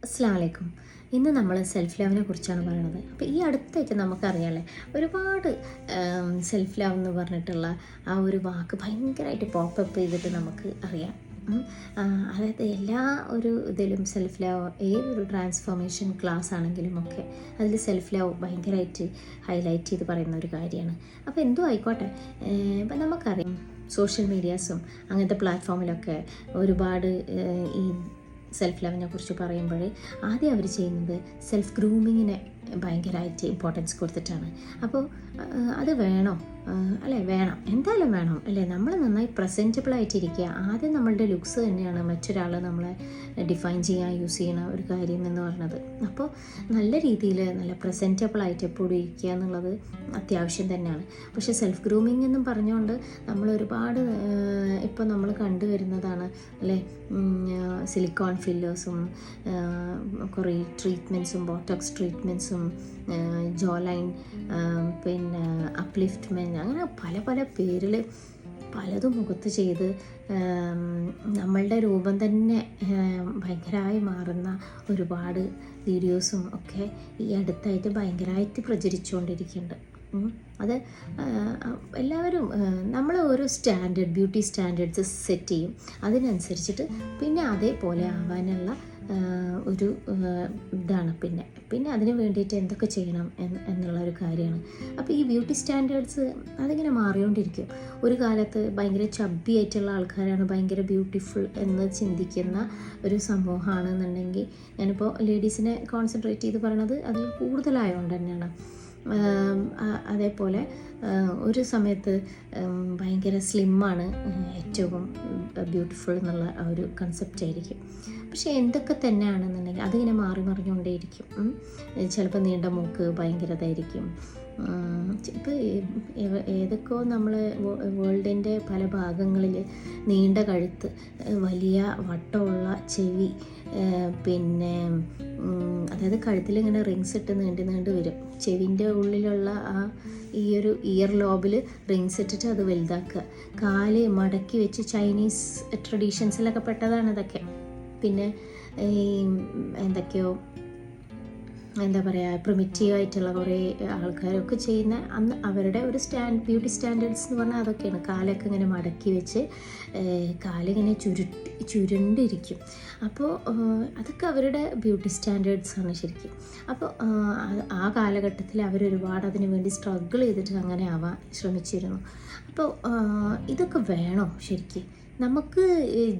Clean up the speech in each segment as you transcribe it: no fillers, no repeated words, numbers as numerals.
അസ്സലാമലൈക്കും. ഇന്ന് നമ്മൾ സെൽഫ് ലവിനെ കുറിച്ചാണ് പറയുന്നത്. അപ്പോൾ ഈ അടുത്തായിട്ട് നമുക്കറിയാമല്ലേ, ഒരുപാട് സെൽഫ് ലവ് എന്ന് പറഞ്ഞിട്ടുള്ള ആ ഒരു വാക്ക് ഭയങ്കരമായിട്ട് പോപ്പപ്പ് ചെയ്തിട്ട് നമുക്ക് അറിയാം. അതായത് എല്ലാ ഒരു ഇതിലും സെൽഫ് ലവ്, ഏതൊരു ട്രാൻസ്ഫോർമേഷൻ ക്ലാസ് ആണെങ്കിലും ഒക്കെ അതിൽ സെൽഫ് ലവ് ഭയങ്കരമായിട്ട് ഹൈലൈറ്റ് ചെയ്ത് പറയുന്ന ഒരു കാര്യമാണ്. അപ്പോൾ എന്തോ ആയിക്കോട്ടെ, ഇപ്പം നമുക്കറിയാം സോഷ്യൽ മീഡിയാസും അങ്ങനത്തെ പ്ലാറ്റ്ഫോമിലൊക്കെ ഒരുപാട് ഈ സെൽഫ് ലവിനെ കുറിച്ച് പറയുമ്പോൾ ആദ്യം അവർ ചെയ്യുന്നത് സെൽഫ് ഗ്രൂമിങ്ങിനെ ഭയങ്കരമായിട്ട് ഇമ്പോർട്ടൻസ് കൊടുത്തിട്ടാണ്. അപ്പോൾ അത് വേണോ? അല്ലേ, വേണം, എന്തായാലും വേണം അല്ലേ. നമ്മൾ നന്നായി പ്രസൻറ്റബിളായിട്ടിരിക്കുക. ആദ്യം നമ്മളുടെ ലുക്സ് തന്നെയാണ് മറ്റൊരാൾ നമ്മളെ ഡിഫൈൻ ചെയ്യാൻ യൂസ് ചെയ്യുന്ന ഒരു കാര്യം എന്ന് പറയുന്നത്. അപ്പോൾ നല്ല രീതിയിൽ നല്ല പ്രസൻറ്റബിളായിട്ട് എപ്പോഴും ഇരിക്കുക എന്നുള്ളത് അത്യാവശ്യം തന്നെയാണ്. പക്ഷേ സെൽഫ് ഗ്രൂമിങ് എന്നും പറഞ്ഞുകൊണ്ട് നമ്മൾ ഒരുപാട് ഇപ്പോൾ നമ്മൾ കണ്ടുവരുന്നതാണ് അല്ലേ, സിലിക്കോൺ ഫില്ലേഴ്സും കുറേ ട്രീറ്റ്മെൻറ്റ്സും, ബോട്ടോക്സ് ട്രീറ്റ്മെൻറ്റ്സും, ജോ ലൈൻ, പിന്നെ അപ്ലിഫ്റ്റ്മെൻറ്റ്, അങ്ങനെ പല പല പേരിൽ പലതും മുഖത്ത് ചെയ്ത് നമ്മളുടെ രൂപം തന്നെ ഭയങ്കരമായി മാറുന്ന ഒരുപാട് വീഡിയോസും ഒക്കെ ഈ അടുത്തായിട്ട് ഭയങ്കരമായിട്ട് പ്രചരിച്ചുകൊണ്ടിരിക്കുന്നുണ്ട്. അത് എല്ലാവരും നമ്മൾ ഓരോ ബ്യൂട്ടി സ്റ്റാൻഡേർഡ്സ് സെറ്റ് ചെയ്യും. അതിനനുസരിച്ചിട്ട് പിന്നെ അതേപോലെ ആവാനുള്ള ഒരു ഇതാണ് പിന്നെ അതിന് വേണ്ടിയിട്ട് എന്തൊക്കെ ചെയ്യണം എന്നുള്ളൊരു കാര്യമാണ്. അപ്പോൾ ഈ ബ്യൂട്ടി സ്റ്റാൻഡേർഡ്സ് അതിങ്ങനെ മാറിക്കൊണ്ടിരിക്കും. ഒരു കാലത്ത് ഭയങ്കര ചബ്ബി ആയിട്ടുള്ള ആൾക്കാരാണ് ഭയങ്കര ബ്യൂട്ടിഫുൾ എന്ന് ചിന്തിക്കുന്ന ഒരു സമൂഹമാണെന്നുണ്ടെങ്കിൽ, ഞാനിപ്പോൾ ലേഡീസിനെ കോൺസെൻട്രേറ്റ് ചെയ്ത് പറയണത് അതിൽ കൂടുതലായതുകൊണ്ട് തന്നെയാണ്. അതേപോലെ ഒരു സമയത്ത് ഭയങ്കര സ്ലിമ്മാണ് ഏറ്റവും ബ്യൂട്ടിഫുൾ എന്നുള്ള ആ ഒരു കൺസെപ്റ്റ് ആയിരിക്കും. പക്ഷേ എന്തൊക്കെ തന്നെയാണെന്നുണ്ടെങ്കിൽ അതിങ്ങനെ മാറി മറിഞ്ഞുകൊണ്ടേയിരിക്കും. ചിലപ്പോൾ നീണ്ട മൂക്ക് ഭയങ്കരതായിരിക്കും. ഇപ്പോൾ ഏതൊക്കെയോ നമ്മൾ വേൾഡിൻ്റെ പല ഭാഗങ്ങളിൽ നീണ്ട കഴുത്ത്, വലിയ വട്ടമുള്ള ചെവി, പിന്നെ അതായത് കഴുത്തിലിങ്ങനെ റിങ്സ് ഇട്ട് നീണ്ട് വരും. ചെവിൻ്റെ ഉള്ളിലുള്ള ആ ഈ ഒരു ഇയർ ലോബിൽ റിങ്സ് ഇട്ടിട്ട് അത് വലുതാക്കുക. കാല് മടക്കി വെച്ച് ചൈനീസ് ട്രഡീഷൻസിലൊക്കെ പെട്ടതാണ് ഇതൊക്കെ. പിന്നെ ഈ എന്തൊക്കെയോ എന്താ പറയുക, പ്രിമിറ്റീവായിട്ടുള്ള കുറേ ആൾക്കാരൊക്കെ ചെയ്യുന്ന അന്ന് അവരുടെ ഒരു ബ്യൂട്ടി സ്റ്റാൻഡേർഡ്സ് എന്ന് പറഞ്ഞാൽ അതൊക്കെയാണ്. കാലൊക്കെ ഇങ്ങനെ മടക്കി വെച്ച് കാലിങ്ങനെ ചുരുണ്ടിരിക്കും. അപ്പോൾ അതൊക്കെ അവരുടെ ബ്യൂട്ടി സ്റ്റാൻഡേർഡ്സാണ് ശരിക്കും. അപ്പോൾ ആ കാലഘട്ടത്തിൽ അവരൊരുപാട് അതിന് വേണ്ടി സ്ട്രഗിൾ ചെയ്തിട്ട് അങ്ങനെ ആവാൻ ശ്രമിച്ചിരുന്നു. അപ്പോൾ ഇതൊക്കെ വേണോ ശരിക്കും? നമുക്ക്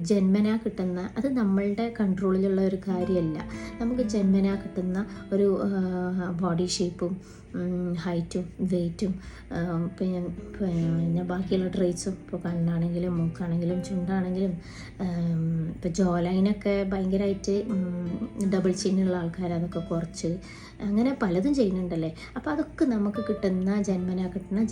ജന്മനാ കിട്ടുന്ന, അത് നമ്മളുടെ കൺട്രോളിലുള്ള ഒരു കാര്യമല്ല. നമുക്ക് ജന്മനാ കിട്ടുന്ന ഒരു ബോഡി ഷേപ്പും ഹൈറ്റും വെയ്റ്റും പിന്നെ ബാക്കിയുള്ള ട്രേറ്റ്സും, ഇപ്പോൾ കണ്ണാണെങ്കിലും മൂക്കാണെങ്കിലും ചുണ്ടാണെങ്കിലും, ഇപ്പോൾ ജോ ലൈനൊക്കെ ഭയങ്കരമായിട്ട് ഡബിൾ ചിന്നുള്ള ആൾക്കാർ അതൊക്കെ കുറച്ച് അങ്ങനെ പലതും ചെയ്യുന്നുണ്ടല്ലേ. അപ്പോൾ അതൊക്കെ നമുക്ക് കിട്ടുന്ന ജന്മനാ കിട്ടുന്ന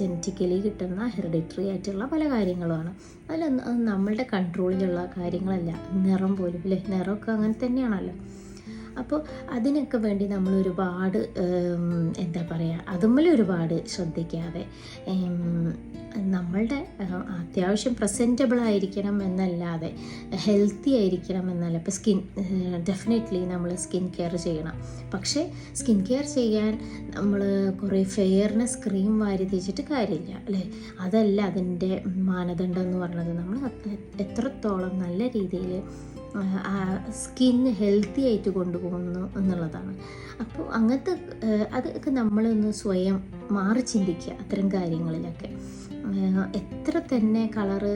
ജനറ്റിക്കലി കിട്ടുന്ന ഹെറിഡിറ്ററി ആയിട്ടുള്ള പല കാര്യങ്ങളുമാണ്. അതിലൊന്നും നമ്മളുടെ കൺട്രോളിലുള്ള കാര്യങ്ങളല്ല. നിറം പോലും അല്ലേ, നിറമൊക്കെ അങ്ങനെ തന്നെയാണല്ലോ. അപ്പോൾ അതിനൊക്കെ വേണ്ടി നമ്മൾ ഒരുപാട് എന്താ പറയുക, അതുമ്മൽ ഒരുപാട് ശ്രദ്ധിക്കാതെ നമ്മളുടെ അത്യാവശ്യം പ്രസൻറ്റബിൾ ആയിരിക്കണം എന്നല്ലാതെ ഹെൽത്തി ആയിരിക്കണം എന്നല്ല. ഇപ്പോൾ ഡെഫിനറ്റ്ലി നമ്മൾ സ്കിൻ കെയർ ചെയ്യണം. പക്ഷേ സ്കിൻ കെയർ ചെയ്യാൻ നമ്മൾ കുറേ ഫെയർനെസ് ക്രീം വാരി തേച്ചിട്ട് കാര്യമില്ല അല്ലേ. അതല്ല അതിൻ്റെ മാനദണ്ഡം എന്ന് പറയുന്നത്. നമ്മൾ എത്രത്തോളം നല്ല രീതിയിൽ സ്കിൻ ഹെൽത്തി ആയിട്ട് കൊണ്ടുപോകുന്നു എന്നുള്ളതാണ്. അപ്പോൾ അങ്ങനത്തെ അതൊക്കെ നമ്മളൊന്ന് സ്വയം മാറി ചിന്തിക്കുക അത്തരം കാര്യങ്ങളിലൊക്കെ. എത്ര തന്നെ കളറ്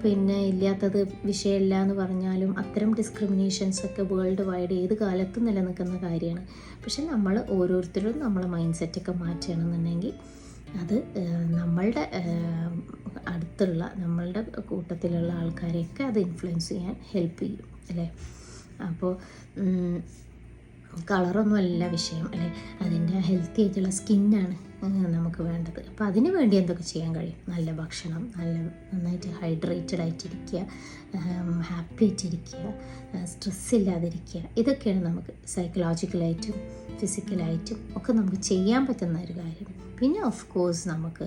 പിന്നെ ഇല്ലാത്തത് വിഷയമില്ല എന്ന് പറഞ്ഞാലും അത്തരം ഡിസ്ക്രിമിനേഷൻസൊക്കെ വേൾഡ് വൈഡ് ഏത് കാലത്തും നിലനിൽക്കുന്ന കാര്യമാണ്. പക്ഷെ നമ്മൾ ഓരോരുത്തരും നമ്മളെ മൈൻഡ് സെറ്റൊക്കെ മാറ്റുകയാണെന്നുണ്ടെങ്കിൽ അത് നമ്മളുടെ അടുത്തുള്ള നമ്മളുടെ കൂട്ടത്തിലുള്ള ആൾക്കാരെയൊക്കെ അത് ഇൻഫ്ലുവൻസ് ചെയ്യാൻ ഹെൽപ്പ് ചെയ്യും അല്ലേ. അപ്പോൾ കളറൊന്നുമല്ല വിഷയം അല്ലേ, അതിൻ്റെ ഹെൽത്തി ആയിട്ടുള്ള സ്കിന്നാണ് നമുക്ക് വേണ്ടത്. അപ്പോൾ അതിന് വേണ്ടി എന്തൊക്കെ ചെയ്യാൻ കഴിയും? നല്ല ഭക്ഷണം, നന്നായിട്ട് ഹൈഡ്രേറ്റഡ് ആയിട്ടിരിക്കുക, ഹാപ്പി ആയിട്ടിരിക്കുക, സ്ട്രെസ് ഇല്ലാതിരിക്കുക. ഇതൊക്കെയാണ് നമുക്ക് സൈക്കോളജിക്കലായിട്ടും ഫിസിക്കലായിട്ടും ഒക്കെ നമുക്ക് ചെയ്യാൻ പറ്റുന്ന ഒരു കാര്യം. പിന്നെ ഓഫ് കോഴ്സ് നമുക്ക്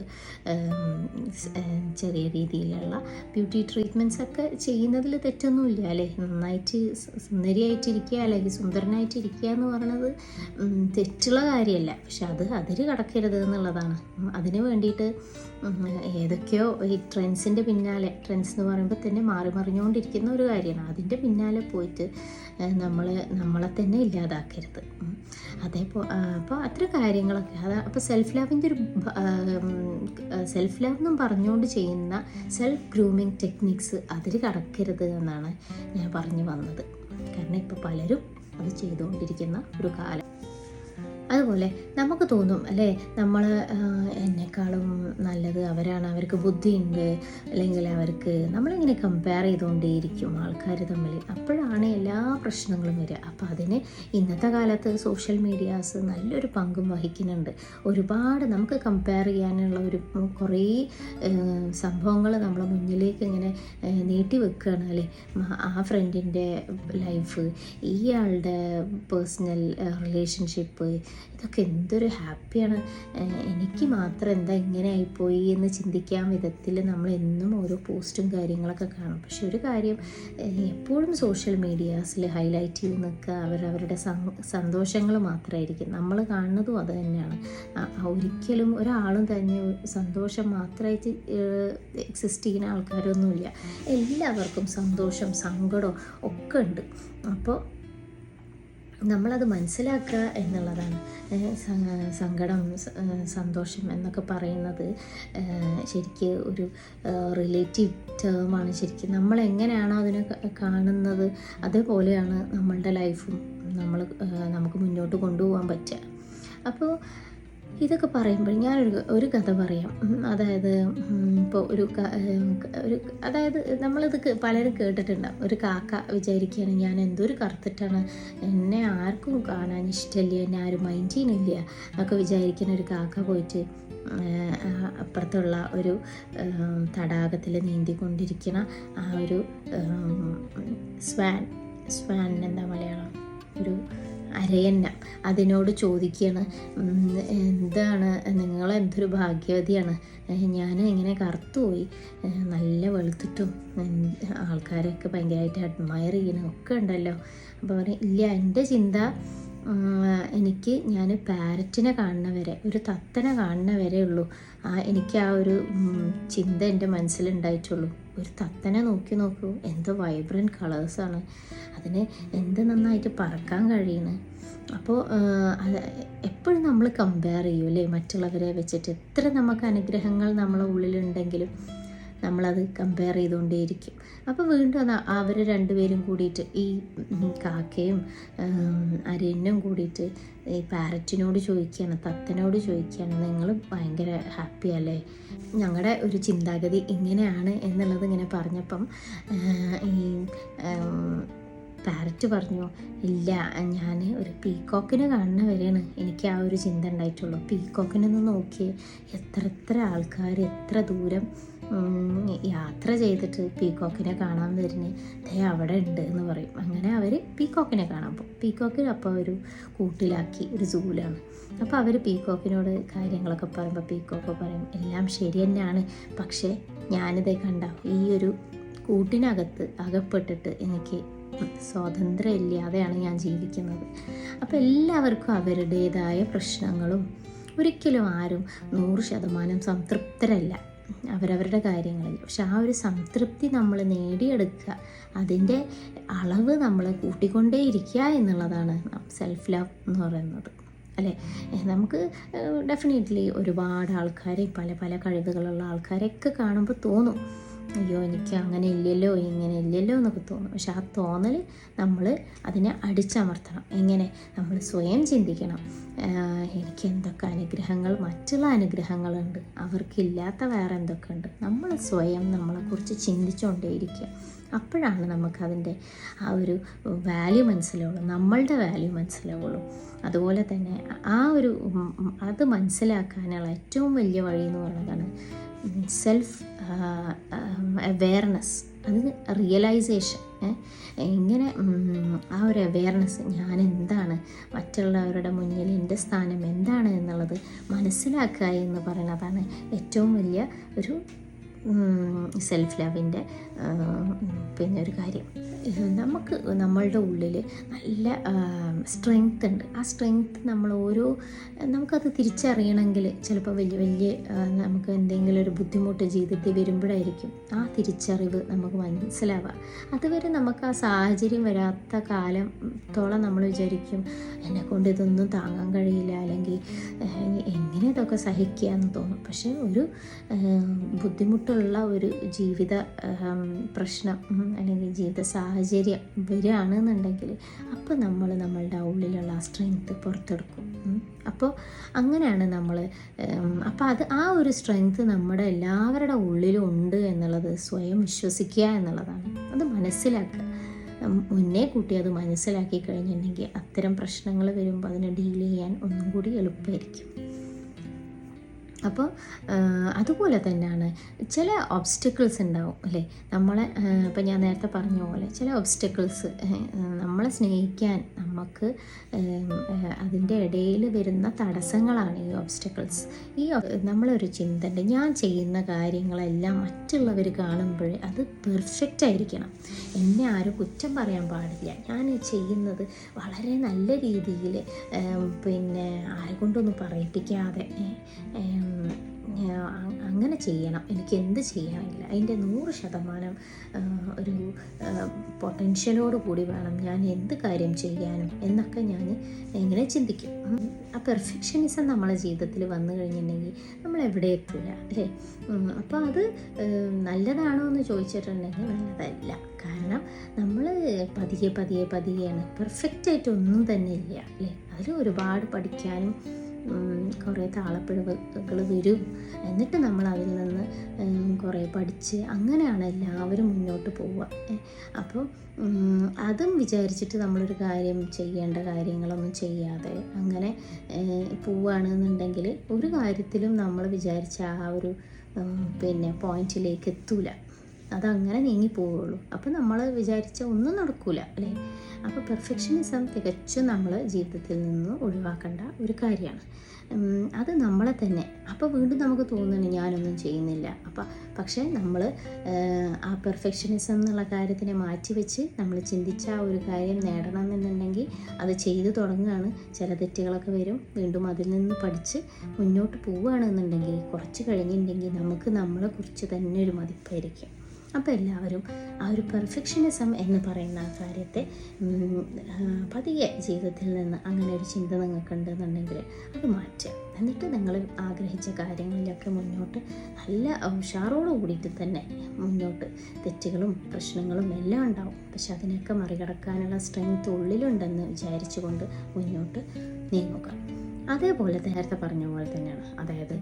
ചെറിയ രീതിയിലുള്ള ബ്യൂട്ടി ട്രീറ്റ്മെൻറ്റ്സ് ഒക്കെ ചെയ്യുന്നതിൽ തെറ്റൊന്നുമില്ല അല്ലേ. നന്നായിട്ട് സുന്ദരിയായിട്ടിരിക്കുക അല്ലെങ്കിൽ സുന്ദരനായിട്ടിരിക്കുക എന്ന് പറയുന്നത് തെറ്റുള്ള കാര്യമല്ല. പക്ഷെ അത് അതിര് കടക്കരുത് എന്നുള്ളതാണ്. അതിന് വേണ്ടിയിട്ട് ഏതൊക്കെയോ ഈ ട്രെൻഡ്സിൻ്റെ പിന്നാലെ, ട്രെൻഡ്സ് എന്ന് പറയുമ്പോൾ തന്നെ മാറി മറിഞ്ഞുകൊണ്ടിരിക്കുന്ന ഒരു കാര്യമാണ്. അതിൻ്റെ പിന്നാലെ പോയിട്ട് നമ്മളെ തന്നെ ഇല്ലാതാക്കരുത്. അപ്പോൾ അത്ര കാര്യങ്ങളൊക്കെ അപ്പോൾ സെൽഫ് ലവിൻ്റെ ഒരു സെൽഫ് ലവ് എന്നും പറഞ്ഞുകൊണ്ട് ചെയ്യുന്ന സെൽഫ് ഗ്രൂമിങ് ടെക്നിക്സ് അതിൽ കടക്കരുത് എന്നാണ് ഞാൻ പറഞ്ഞു വന്നത്. കാരണം ഇപ്പോൾ പലരും അത് ചെയ്തുകൊണ്ടിരിക്കുന്ന ഒരു കാലം. അതുപോലെ നമുക്ക് തോന്നും അല്ലേ, നമ്മൾ എന്നെക്കാളും നല്ലത് അവരാണ്, അവർക്ക് ബുദ്ധിയുണ്ട്, അല്ലെങ്കിൽ അവർക്ക് നമ്മളിങ്ങനെ കമ്പയർ ചെയ്തുകൊണ്ടേയിരിക്കും ആൾക്കാർ തമ്മിൽ. അപ്പോഴാണ് എല്ലാ പ്രശ്നങ്ങളും വരിക. അപ്പോൾ അതിന് ഇന്നത്തെ കാലത്ത് സോഷ്യൽ മീഡിയാസ് നല്ലൊരു പങ്കും വഹിക്കുന്നുണ്ട്. ഒരുപാട് നമുക്ക് കമ്പയർ ചെയ്യാനുള്ള കുറേ സംഭവങ്ങൾ നമ്മളെ മുന്നിലേക്ക് ഇങ്ങനെ നീട്ടി വെക്കുകയാണ് അല്ലേ. ആ ഫ്രണ്ടിൻ്റെ ലൈഫ്, ഇയാളുടെ പേഴ്സണൽ റിലേഷൻഷിപ്പ്, ഇതൊക്കെ എന്തൊരു ഹാപ്പിയാണ്, എനിക്ക് മാത്രം എന്താ ഇങ്ങനെ ആയിപ്പോയി എന്ന് ചിന്തിക്കാൻ വിധത്തിൽ നമ്മൾ എന്നും ഓരോ പോസ്റ്റും കാര്യങ്ങളൊക്കെ കാണും. പക്ഷെ ഒരു കാര്യം, എപ്പോഴും സോഷ്യൽ മീഡിയാസിൽ ഹൈലൈറ്റ് ചെയ്ത് നിൽക്കുക അവരവരുടെ സന്തോഷങ്ങൾ മാത്രമായിരിക്കും. നമ്മൾ കാണുന്നതും അത് തന്നെയാണ്. ഒരിക്കലും ഒരാളും തന്നെ സന്തോഷം മാത്രമായിട്ട് എക്സിസ്റ്റ് ചെയ്യുന്ന ആൾക്കാരൊന്നുമില്ല. എല്ലാവർക്കും സന്തോഷം, സങ്കടം ഒക്കെ ഉണ്ട്. അപ്പോൾ നമ്മളത് മനസ്സിലാക്കുക എന്നുള്ളതാണ്. സങ്കടം, സന്തോഷം എന്നൊക്കെ പറയുന്നത് ശരിക്കും ഒരു റിലേറ്റീവ് ടേമാണ്. ശരിക്കും നമ്മളെങ്ങനെയാണോ അതിനെ കാണുന്നത് അതേപോലെയാണ് നമ്മളുടെ ലൈഫും നമുക്ക് മുന്നോട്ട് കൊണ്ടുപോകാൻ പറ്റുക. അപ്പോൾ ഇതൊക്കെ പറയുമ്പോൾ ഞാനൊരു കഥ പറയാം. അതായത് ഇപ്പോൾ അതായത് നമ്മളിത് പലരും കേട്ടിട്ടുണ്ടാവും. ഒരു കാക്ക വിചാരിക്കുകയാണ്, ഞാൻ എന്തൊരു കറുത്തിട്ടാണ്, എന്നെ ആർക്കും കാണാൻ ഇഷ്ടമില്ല, എന്നെ ആരും മൈൻഡ് ചെയ്യണില്ല എന്നൊക്കെ വിചാരിക്കുന്ന ഒരു കാക്ക പോയിട്ട് അപ്പുറത്തുള്ള ഒരു തടാകത്തിൽ നീന്തിക്കൊണ്ടിരിക്കുന്ന ആ ഒരു സ്വാൻ എന്താ മലയാളം, ഒരു അരയന്ന അതിനോട് ചോദിക്കുകയാണ്, എന്താണ് നിങ്ങളെന്തൊരു ഭാഗ്യവതിയാണ്, ഞാൻ ഇങ്ങനെ കറുത്തുപോയി, നല്ല വെളുത്തിട്ടും ആൾക്കാരൊക്കെ ഭയങ്കരമായിട്ട് അഡ്മയർ ചെയ്യണമൊക്കെ ഉണ്ടല്ലോ. അപ്പോൾ പറയും, ഇല്ല, എൻ്റെ ചിന്ത ഞാൻ പാരറ്റിനെ കാണുന്നവരെ, ഒരു തത്തനെ കാണുന്നവരെ ഉള്ളൂ എനിക്ക് ആ ഒരു ചിന്ത എൻ്റെ മനസ്സിലുണ്ടായിട്ടുള്ളൂ. ഒരു തത്തനെ നോക്കൂ, എന്തോ വൈബ്രൻറ്റ് കളേഴ്സാണ്, അതിന് എന്ത് നന്നായിട്ട് പറക്കാൻ കഴിയുന്നു. അപ്പോൾ അത് എപ്പോഴും നമ്മൾ കമ്പയർ ചെയ്യും അല്ലേ മറ്റുള്ളവരെ വെച്ചിട്ട്. എത്ര നമുക്ക് അനുഗ്രഹങ്ങൾ നമ്മളെ ഉള്ളിലുണ്ടെങ്കിലും നമ്മളത് കമ്പയർ ചെയ്തുകൊണ്ടേയിരിക്കും. അപ്പോൾ വീണ്ടും അവർ രണ്ടുപേരും കൂടിയിട്ട്, ഈ കാക്കയും അരയനും കൂടിയിട്ട് ഈ പാരറ്റിനോട് ചോദിക്കുകയാണ്, തത്തനോട് ചോദിക്കുകയാണ്, നിങ്ങൾ ഭയങ്കര ഹാപ്പി അല്ലേ, ഞങ്ങളുടെ ഒരു ചിന്താഗതി ഇങ്ങനെയാണ് എന്നുള്ളത് ഇങ്ങനെ പറഞ്ഞപ്പം ഈ പാരറ്റ് പറഞ്ഞു, ഇല്ല, ഞാൻ ഒരു പീക്കോക്കിനെ കാണുന്ന വരെയാണ് എനിക്ക് ആ ഒരു ചിന്ത ഉണ്ടായിട്ടുള്ളൂ. പീക്കോക്കിനൊന്ന് നോക്കിയേ, എത്ര ആൾക്കാർ എത്ര ദൂരം യാത്ര ചെയ്തിട്ട് പീക്കോക്കിനെ കാണാൻ വരുന്നത് അവിടെ ഉണ്ട് എന്ന് പറയും. അങ്ങനെ അവർ പീക്കോക്കിനെ കാണാൻ പോകും. പീക്കോക്കിന് അപ്പോൾ ഒരു കൂട്ടിലാക്കി, ഒരു സൂലാണ്. അപ്പോൾ അവർ പീക്കോക്കിനോട് കാര്യങ്ങളൊക്കെ പറയുമ്പോൾ പീക്കോക്ക് പറയും, എല്ലാം ശരി തന്നെയാണ്, പക്ഷേ ഞാനിതേ കണ്ട ഈ ഒരു കൂട്ടിനകത്ത് അകപ്പെട്ടിട്ട് എനിക്ക് സ്വാതന്ത്ര്യം ഇല്ലാതെയാണ് ഞാൻ ജീവിക്കുന്നത്. അപ്പോൾ എല്ലാവർക്കും അവരുടേതായ പ്രശ്നങ്ങളും, ഒരിക്കലും ആരും 100% സംതൃപ്തരല്ല അവരവരുടെ കാര്യങ്ങളിൽ. പക്ഷെ ആ ഒരു സംതൃപ്തി നമ്മൾ നേടിയെടുക്കുക, അതിൻ്റെ അളവ് നമ്മൾ കൂട്ടിക്കൊണ്ടേയിരിക്കുക എന്നുള്ളതാണ് സെൽഫ് ലവ് എന്ന് പറയുന്നത് അല്ലേ. നമുക്ക് ഡെഫിനറ്റ്ലി ഒരുപാട് ആൾക്കാരെ, പല കഴിവുകളുള്ള ആൾക്കാരെയൊക്കെ കാണുമ്പോൾ തോന്നും, അയ്യോ എനിക്ക് അങ്ങനെ ഇല്ലല്ലോ ഇങ്ങനെ ഇല്ലല്ലോ എന്നൊക്കെ തോന്നും. പക്ഷെ ആ തോന്നൽ നമ്മൾ അതിനെ അടിച്ചമർത്തണം. എങ്ങനെ? നമ്മൾ സ്വയം ചിന്തിക്കണം, എനിക്ക് എന്തൊക്കെ അനുഗ്രഹങ്ങൾ, മറ്റുള്ള അനുഗ്രഹങ്ങളുണ്ട്, അവർക്കില്ലാത്ത വേറെ എന്തൊക്കെ ഉണ്ട്. നമ്മൾ സ്വയം നമ്മളെക്കുറിച്ച് ചിന്തിച്ചുകൊണ്ടേയിരിക്കുക. അപ്പോഴാണ് നമുക്കതിൻ്റെ ആ ഒരു വാല്യൂ മനസ്സിലാവുള്ളൂ, നമ്മളുടെ വാല്യൂ മനസ്സിലാവുള്ളൂ. അതുപോലെ തന്നെ അത് മനസ്സിലാക്കാനുള്ള ഏറ്റവും വലിയ വഴി എന്ന് പറയുന്നതാണ് സെൽഫ് അവെയർനെസ്, അത് റിയലൈസേഷൻ, ഇങ്ങനെ ആ ഒരു അവെയർനെസ്, ഞാൻ എന്താണ്, മറ്റുള്ളവരുടെ മുന്നിൽ എൻ്റെ സ്ഥാനം എന്താണ് എന്നുള്ളത് മനസ്സിലാക്കുക എന്ന് പറയുന്നതാണ് ഏറ്റവും വലിയ ഒരു സെൽഫ് ലവിൻ്റെ പിന്നെ ഒരു കാര്യം. നമുക്ക് നമ്മളുടെ ഉള്ളിൽ നല്ല സ്ട്രെങ്ത് ഉണ്ട്. ആ സ്ട്രെങ്ത് നമുക്കത് തിരിച്ചറിയണമെങ്കിൽ ചിലപ്പോൾ വലിയ വലിയ നമുക്ക് എന്തെങ്കിലും ഒരു ബുദ്ധിമുട്ട് ജീവിതത്തിൽ വരുമ്പോഴായിരിക്കും ആ തിരിച്ചറിവ് നമുക്ക് മനസ്സിലാവുക. അതുവരെ നമുക്ക് ആ സാഹചര്യം വരാത്ത കാലത്തോളം നമ്മൾ വിചാരിക്കും എന്നെക്കൊണ്ട് ഇതൊന്നും താങ്ങാൻ കഴിയില്ല, അല്ലെങ്കിൽ എങ്ങനെ ഇതൊക്കെ സഹിക്കുക എന്ന് തോന്നും. പക്ഷേ ഒരു ബുദ്ധിമുട്ടുള്ള ഒരു ജീവിത പ്രശ്നം അല്ലെങ്കിൽ ജീവിത സാഹചര്യം വരികയാണെന്നുണ്ടെങ്കിൽ അപ്പോൾ നമ്മളുടെ ഉള്ളിലുള്ള ആ സ്ട്രെങ്ത് പുറത്തെടുക്കും. അപ്പോൾ അങ്ങനെയാണ് നമ്മൾ അപ്പോൾ ആ ഒരു സ്ട്രെങ്ത് നമ്മുടെ എല്ലാവരുടെ ഉള്ളിലും ഉണ്ട് എന്നുള്ളത് സ്വയം വിശ്വസിക്കുക എന്നുള്ളതാണ്. അത് മനസ്സിലാക്കുക, മുന്നേ കൂട്ടി അത് മനസ്സിലാക്കി കഴിഞ്ഞിട്ടുണ്ടെങ്കിൽ അത്തരം പ്രശ്നങ്ങൾ വരുമ്പോൾ അതിനെ ഡീൽ ചെയ്യാൻ ഒന്നും കൂടി എളുപ്പമായിരിക്കും. അപ്പോൾ അതുപോലെ തന്നെയാണ് ചില ഒബ്സ്റ്റക്കിൾസ് ഉണ്ടാവും അല്ലേ, നമ്മളെ ഇപ്പം ഞാൻ നേരത്തെ പറഞ്ഞ പോലെ ചില ഒബ്സ്റ്റക്കിൾസ് നമ്മളെ സ്നേഹിക്കാൻ നമുക്ക് അതിൻ്റെ ഇടയിൽ വരുന്ന തടസ്സങ്ങളാണ് ഈ ഒബ്സ്റ്റക്കിൾസ്. നമ്മളൊരു ചിന്ത ഉണ്ട്, ഞാൻ ചെയ്യുന്ന കാര്യങ്ങളെല്ലാം മറ്റുള്ളവർ കാണുമ്പോൾ അത് പെർഫെക്റ്റ് ആയിരിക്കണം, എന്നെ ആരും കുറ്റം പറയാൻ പാടില്ല, ഞാൻ ചെയ്യുന്നത് വളരെ നല്ല രീതിയിൽ പിന്നെ ആരെ കൊണ്ടൊന്നും പറയിപ്പിക്കാതെ അങ്ങനെ ചെയ്യണം, എനിക്ക് എന്ത് ചെയ്യണമെങ്കിൽ അതിൻ്റെ 100% ഒരു പൊട്ടൻഷ്യലോട് കൂടി വേണം ഞാൻ എന്ത് കാര്യം ചെയ്യാനും എന്നൊക്കെ ഞാൻ ഇങ്ങനെ ചിന്തിക്കും. ആ പെർഫെക്ഷനിസം നമ്മളെ ജീവിതത്തിൽ വന്നു കഴിഞ്ഞിട്ടുണ്ടെങ്കിൽ നമ്മൾ എവിടെ എത്തില്ല അല്ലേ. അപ്പോൾ അത് നല്ലതാണോ എന്ന് ചോദിച്ചിട്ടുണ്ടെങ്കിൽ നല്ലതല്ല. കാരണം നമ്മൾ പതിയെയാണ്, പെർഫെക്റ്റായിട്ടൊന്നും തന്നെ ഇല്ല അല്ലേ. അതിൽ ഒരുപാട് പഠിക്കാനും കുറേ താളപ്പിഴവുകൾ വരും. എന്നിട്ട് നമ്മൾ അതിൽ നിന്ന് കുറേ പഠിച്ച് അങ്ങനെയാണ് എല്ലാവരും മുന്നോട്ട് പോവുക. അപ്പോൾ അതും വിചാരിച്ചിട്ട് നമ്മളൊരു കാര്യം ചെയ്യേണ്ട കാര്യങ്ങളൊന്നും ചെയ്യാതെ അങ്ങനെ പോവുകയാണെന്നുണ്ടെങ്കിൽ ഒരു കാര്യത്തിലും നമ്മൾ വിചാരിച്ച ആ ഒരു പിന്നെ പോയിന്റിലേക്ക് എത്തൂല, അതങ്ങനെ നീങ്ങി പോവുള്ളൂ. അപ്പോൾ നമ്മൾ വിചാരിച്ച ഒന്നും നടക്കൂല അല്ലേ. അപ്പോൾ പെർഫെക്ഷനിസം തികച്ചും നമ്മൾ ജീവിതത്തിൽ നിന്ന് ഒഴിവാക്കേണ്ട ഒരു കാര്യമാണ്. അത് നമ്മളെ തന്നെ അപ്പോൾ വീണ്ടും നമുക്ക് തോന്നുന്നു ഞാനൊന്നും ചെയ്യുന്നില്ല. പക്ഷേ നമ്മൾ ആ പെർഫെക്ഷനിസം എന്നുള്ള കാര്യത്തിനെ മാറ്റി വെച്ച് നമ്മൾ ചിന്തിച്ച ആ ഒരു കാര്യം നേടണം എന്നുണ്ടെങ്കിൽ അത് ചെയ്തു തുടങ്ങുകയാണ്. ചില തെറ്റുകളൊക്കെ വരും, വീണ്ടും അതിൽ നിന്ന് പഠിച്ച് മുന്നോട്ട് പോവുകയാണെന്നുണ്ടെങ്കിൽ കുറച്ച് കഴിഞ്ഞിട്ടുണ്ടെങ്കിൽ നമുക്ക് നമ്മളെക്കുറിച്ച് തന്നെ ഒരു മതിപ്പായിരിക്കും. അപ്പോൾ എല്ലാവരും ആ ഒരു പെർഫെക്ഷനിസം എന്ന് പറയുന്ന ആ കാര്യത്തെ പതിയെ ജീവിതത്തിൽ നിന്ന് അങ്ങനെ ഒരു ചിന്ത നിങ്ങൾക്കുണ്ടെന്നുണ്ടെങ്കിൽ അത് മാറ്റുക. എന്നിട്ട് നിങ്ങൾ ആഗ്രഹിച്ച കാര്യങ്ങളിലൊക്കെ മുന്നോട്ട് നല്ല ഉഷാറോട് കൂടിയിട്ട് തന്നെ മുന്നോട്ട്, തെറ്റുകളും പ്രശ്നങ്ങളും എല്ലാം ഉണ്ടാവും, പക്ഷെ അതിനൊക്കെ മറികടക്കാനുള്ള സ്ട്രെങ്ത് ഉള്ളിലുണ്ടെന്ന് വിചാരിച്ചുകൊണ്ട് മുന്നോട്ട് നീങ്ങുക. അതേപോലെ നേരത്തെ പറഞ്ഞ പോലെ തന്നെയാണ്, അതായത്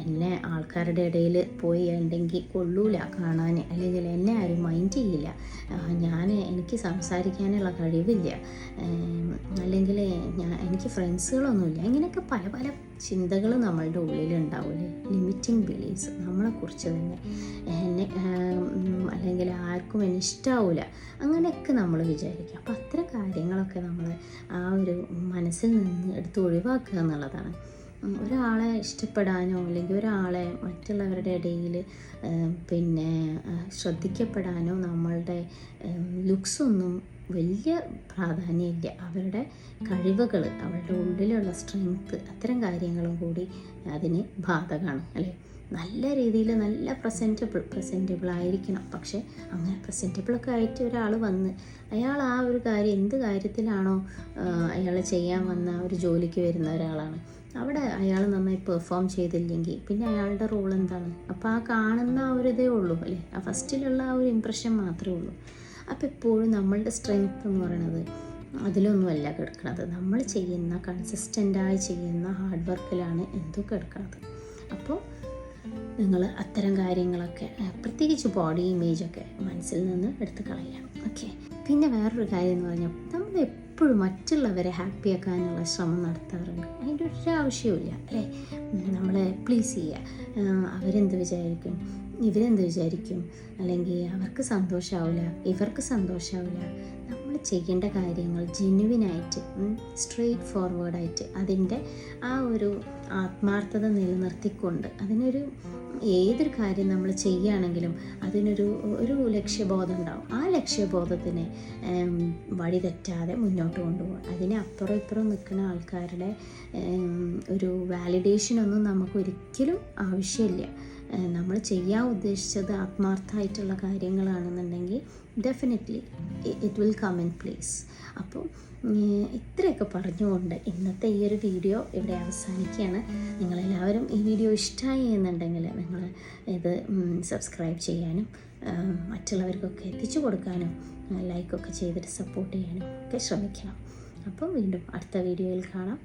എന്നെ ആൾക്കാരുടെ ഇടയിൽ പോയി ഉണ്ടെങ്കിൽ കൊള്ളൂല കാണാൻ, അല്ലെങ്കിൽ എന്നെ ആരും മൈൻഡ് ചെയ്യില്ല, എനിക്ക് സംസാരിക്കാനുള്ള കഴിവില്ല, അല്ലെങ്കിൽ എനിക്ക് ഫ്രണ്ട്സുകളൊന്നുമില്ല, ഇങ്ങനെയൊക്കെ പല പല ചിന്തകൾ നമ്മളുടെ ഉള്ളിലുണ്ടാവില്ലേ. ലിമിറ്റിംഗ് ബിലീഫ്സ് നമ്മളെക്കുറിച്ച് തന്നെ, അല്ലെങ്കിൽ ആർക്കും എന്നെ ഇഷ്ടാവില്ല, അങ്ങനെയൊക്കെ നമ്മൾ വിചാരിക്കും. അപ്പോൾ അത്തരം കാര്യങ്ങളൊക്കെ നമ്മൾ ആ ഒരു മനസ്സിൽ നിന്ന് എടുത്ത് ഒഴിവാക്കുക എന്നുള്ളതാണ്. ഒരാളെ ഇഷ്ടപ്പെടാനോ അല്ലെങ്കിൽ ഒരാളെ മറ്റുള്ളവരുടെ ഇടയിൽ പിന്നെ ശ്രദ്ധിക്കപ്പെടാനോ നമ്മളുടെ ലുക്സൊന്നും വലിയ പ്രാധാന്യമില്ല. അവരുടെ കഴിവുകൾ, അവരുടെ ഉള്ളിലുള്ള സ്ട്രെങ്ത്ത്, അത്തരം കാര്യങ്ങളും കൂടി അതിന് ബാധകമാണ് അല്ലേ. നല്ല രീതിയിൽ നല്ല പ്രസൻറ്റബിൾ ആയിരിക്കണം. പക്ഷേ അങ്ങനെ പ്രസൻറ്റബിളൊക്കെ ആയിട്ട് ഒരാൾ വന്ന് അയാൾ ആ ഒരു കാര്യം എന്ത് കാര്യത്തിലാണോ അയാൾ ചെയ്യാൻ വന്ന ഒരു ജോലിക്ക് വരുന്ന ഒരാളാണ്, അവിടെ അയാൾ നന്നായി പെർഫോം ചെയ്തില്ലെങ്കിൽ പിന്നെ അയാളുടെ റോൾ എന്താണ്? അപ്പോൾ ആ കാണുന്ന ആ ഒരു ഇതേ ഉള്ളൂ അല്ലേ, ആ ഫസ്റ്റിലുള്ള ആ ഒരു ഇംപ്രഷൻ മാത്രമേ ഉള്ളൂ. അപ്പോൾ എപ്പോഴും നമ്മളുടെ സ്ട്രെങ്ത് എന്ന് പറയുന്നത് അതിലൊന്നുമല്ല കിടക്കുന്നത്, നമ്മൾ ചെയ്യുന്ന കൺസിസ്റ്റൻ്റായി ചെയ്യുന്ന ഹാർഡ് വർക്കിലാണ് എന്തോ കിടക്കുന്നത്. അപ്പോൾ നിങ്ങൾ അത്തരം കാര്യങ്ങളൊക്കെ പ്രത്യേകിച്ച് ബോഡി ഇമേജൊക്കെ മനസ്സിൽ നിന്ന് എടുത്ത് കളയാം. ഓക്കെ, പിന്നെ വേറൊരു കാര്യം എന്ന് പറഞ്ഞാൽ നമ്മൾ എപ്പോഴും മറ്റുള്ളവരെ ഹാപ്പിയാക്കാനുള്ള ശ്രമം നടത്താറുണ്ട്. അതിൻ്റെ ഒരു ആവശ്യവുമില്ല അല്ലേ. നമ്മളെ പ്ലീസ് ചെയ്യുക, അവരെന്ത് വിചാരിക്കും, ഇവരെന്ത് വിചാരിക്കും, അല്ലെങ്കിൽ അവർക്ക് സന്തോഷമാവില്ല, ഇവർക്ക് സന്തോഷമാവില്ല. നമ്മൾ ചെയ്യേണ്ട കാര്യങ്ങൾ ജെന്യുവിനായിട്ട്, സ്ട്രെയിറ്റ് ഫോർവേഡായിട്ട്, അതിൻ്റെ ആ ഒരു ആത്മാർത്ഥത നിലനിർത്തിക്കൊണ്ട്, അതിനൊരു ഏതൊരു കാര്യം നമ്മൾ ചെയ്യുകയാണെങ്കിലും അതിനൊരു ലക്ഷ്യബോധം ഉണ്ടാവും. ആ ലക്ഷ്യബോധത്തിനെ വഴി തെറ്റാതെ മുന്നോട്ട് കൊണ്ടുപോകുക. അതിന് അപ്പുറം ഇപ്പുറം നിൽക്കുന്ന ആൾക്കാരുടെ ഒരു വാലിഡേഷനൊന്നും നമുക്കൊരിക്കലും ആവശ്യമില്ല. നമ്മൾ ചെയ്യാൻ ഉദ്ദേശിച്ചത് ആത്മാർത്ഥമായിട്ടുള്ള കാര്യങ്ങളാണെന്നുണ്ടെങ്കിൽ definitely it will come in place. അപ്പോൾ ഇത്രയൊക്കെ പറഞ്ഞുകൊണ്ട് ഇന്നത്തെ ഈ ഒരു വീഡിയോ ഇവിടെ അവസാനിക്കുകയാണ്. നിങ്ങളെല്ലാവരും ഈ വീഡിയോ ഇഷ്ടമായി എന്നുണ്ടെങ്കിൽ നിങ്ങൾ ഇത് സബ്സ്ക്രൈബ് ചെയ്യാനും മറ്റുള്ളവർക്കൊക്കെ എത്തിച്ചു കൊടുക്കാനും ലൈക്കൊക്കെ ചെയ്തിട്ട് സപ്പോർട്ട് ചെയ്യാനും ഒക്കെ ശ്രമിക്കണം. അപ്പോൾ വീണ്ടും അടുത്ത വീഡിയോയിൽ കാണാം.